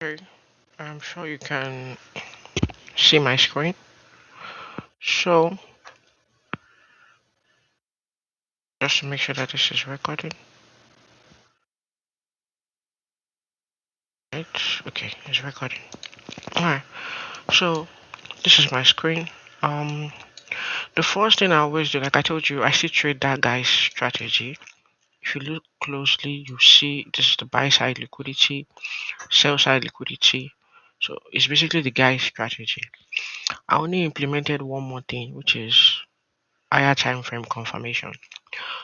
Okay, I'm sure you can see my screen. So, just to make sure that this is recording, right? Okay, it's recording. Alright, so this is my screen. Um, the first thing I always do, like I told you, I still trade that guy's strategy. If you look closely, you see this is the buy side liquidity, sell side liquidity. So it's basically the guy's strategy. I only implemented one more thing, which is higher time frame confirmation.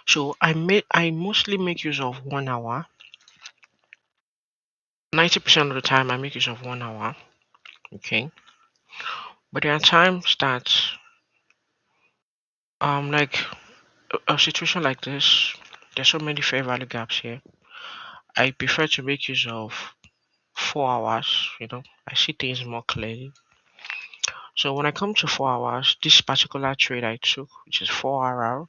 So I mostly make use of 1 hour. 90% of the time I make use of 1 hour. Okay. But there are times that like a situation like this, there's so many fair value gaps here. I prefer to make use of 4 hours, I see things more clearly. So when I come to 4 hours, this particular trade I took, which is 4 hour,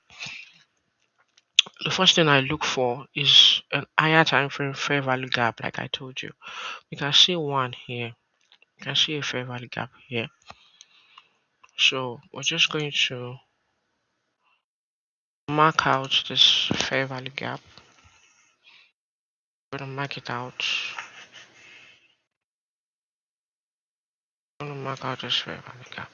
the first thing I look for is an higher time frame fair value gap, like I told you. You can see one here. You can see a fair value gap here. So we're just going to mark out this fair value gap. I'm gonna mark it out. I'm gonna mark out this fair value gap.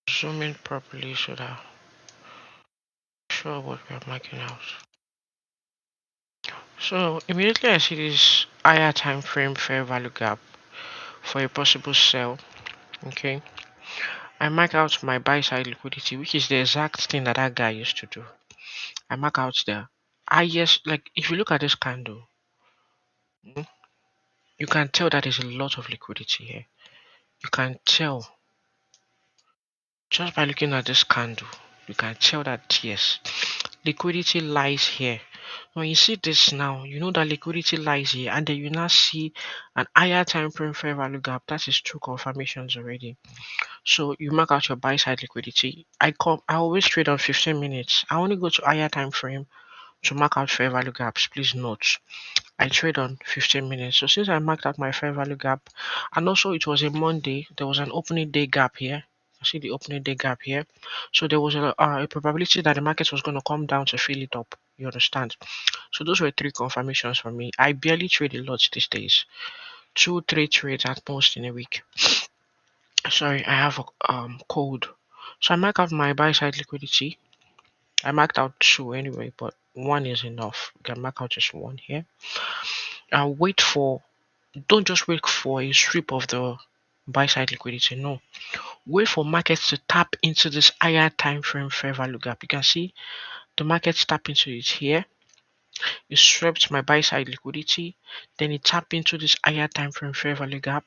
Zoom in properly so that I'm sure what we're marking out. So immediately I see this higher time frame fair value gap for a possible sell. Okay, I mark out my buy side liquidity, which is the exact thing that that guy used to do. I mark out the highest, like if you look at this candle, mm, you can tell that there's a lot of liquidity here. You can tell just by looking at this candle. You can tell that yes, liquidity lies here. When you see this now, you know that liquidity lies here, and then you now see an higher time frame fair value gap. That is two confirmations already. So you mark out your buy side liquidity. I always trade on 15 minutes. I only go to higher time frame to mark out fair value gaps. Please note, I trade on 15 minutes. So since I marked out my fair value gap, and also it was a Monday, there was an opening day gap here. I see the opening day gap here. So there was a probability that the market was going to come down to fill it up. You understand? So those were three confirmations for me. I barely trade a lot these days. 2, 3 trades at most in a week. Sorry, I have a cold. So I mark out my buy side liquidity. I marked out two anyway, but one is enough. You can mark out just one here. And wait for, don't just wait for a strip of the buy side liquidity. No, wait for markets to tap into this higher time frame fair value gap. You can see the markets tap into it here. It swept my buy side liquidity, then it tapped into this higher time frame fair value gap.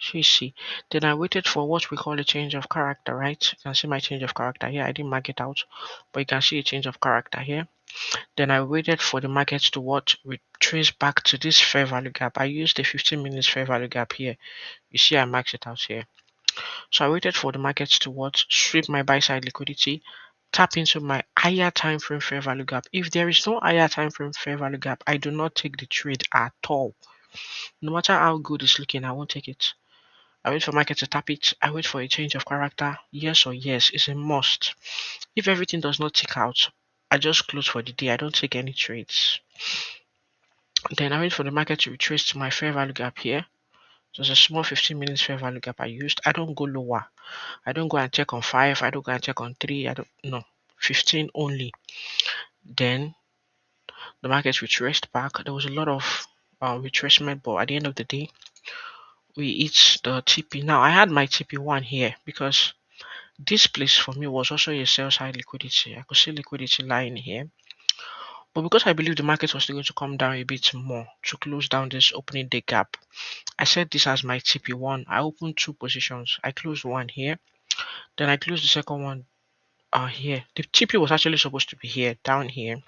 So you see, then I waited for what we call a change of character, right? You can see my change of character here. I didn't mark it out, but you can see a change of character here. Then I waited for the markets to what retrace back to this fair value gap. I used the 15 minutes fair value gap here. You see, I marked it out here. So I waited for the markets to what sweep my buy side liquidity, tap into my higher time frame fair value gap. If there is no higher time frame fair value gap, I do not take the trade at all. No matter how good it's looking, I won't take it. I wait for market to tap it. I wait for a change of character. Yes or yes, it's a must. If everything does not tick out, I just close for the day. I don't take any trades. Then I wait for the market to retrace to my fair value gap here. There's a small 15 minutes fair value gap I used. I don't go lower. I don't go and check on 5. I don't go and check on 3. I don't, no. 15 only. Then the market retraced back. There was a lot of retracement, but at the end of the day, we hit the TP. Now I had my TP1 here because this place for me was also a sell side liquidity. I could see liquidity lying here. But because I believe the market was still going to come down a bit more to close down this opening day gap, I set this as my TP1. I opened two positions. I closed one here. Then I closed the second one here. The TP was actually supposed to be here, down here.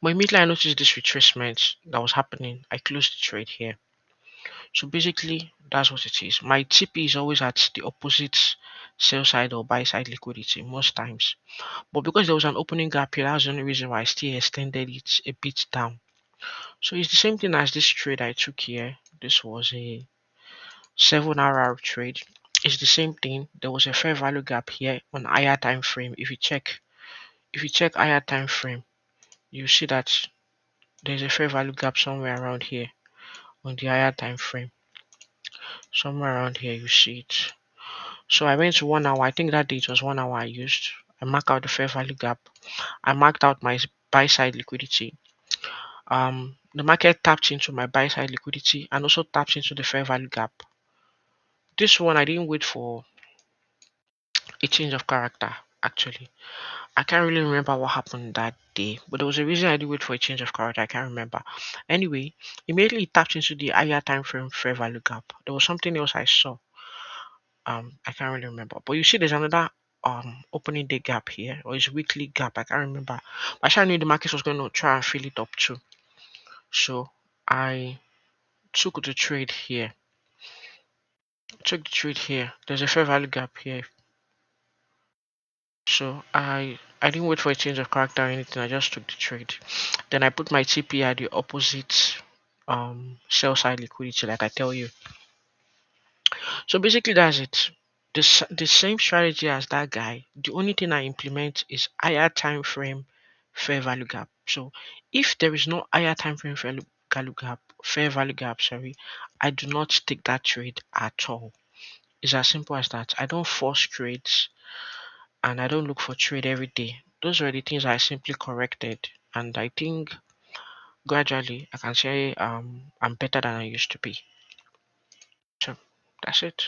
But immediately I noticed this retracement that was happening. I closed the trade here. So basically, that's what it is. My TP is always at the opposite sell side or buy side liquidity most times. But because there was an opening gap here, that's the only reason why I still extended it a bit down. So it's the same thing as this trade I took here. This was a 7 hour trade. It's the same thing. There was a fair value gap here on higher time frame. If you check higher time frame, you see that there's a fair value gap somewhere around here on the higher time frame. Somewhere around here you see it. So I went to 1 hour. I think that day it was 1 hour I used. I marked out the fair value gap. I marked out my buy side liquidity. The market tapped into my buy side liquidity and also tapped into the fair value gap. This one I didn't wait for a change of character actually. I can't really remember what happened that day, but there was a reason I did wait for a change of character. I can't remember. Anyway, immediately it tapped into the higher time frame fair value gap. There was something else I saw. I can't really remember. But you see, there's another opening day gap here, or it's weekly gap. I can't remember. But I knew the market was going to try and fill it up too. So I took the trade here. There's a fair value gap here. So I didn't wait for a change of character or anything. I just took the trade. Then I put my TP at the opposite sell side liquidity, like I tell you. So basically that's it. The same strategy as that guy. The only thing I implement is higher time frame fair value gap. So if there is no higher time frame fair value gap, sorry, I do not take that trade at all. It's as simple as that. I don't force trades and I don't look for trade every day. Those are the things I simply corrected, and I think gradually I can say I'm better than I used to be. So that's it.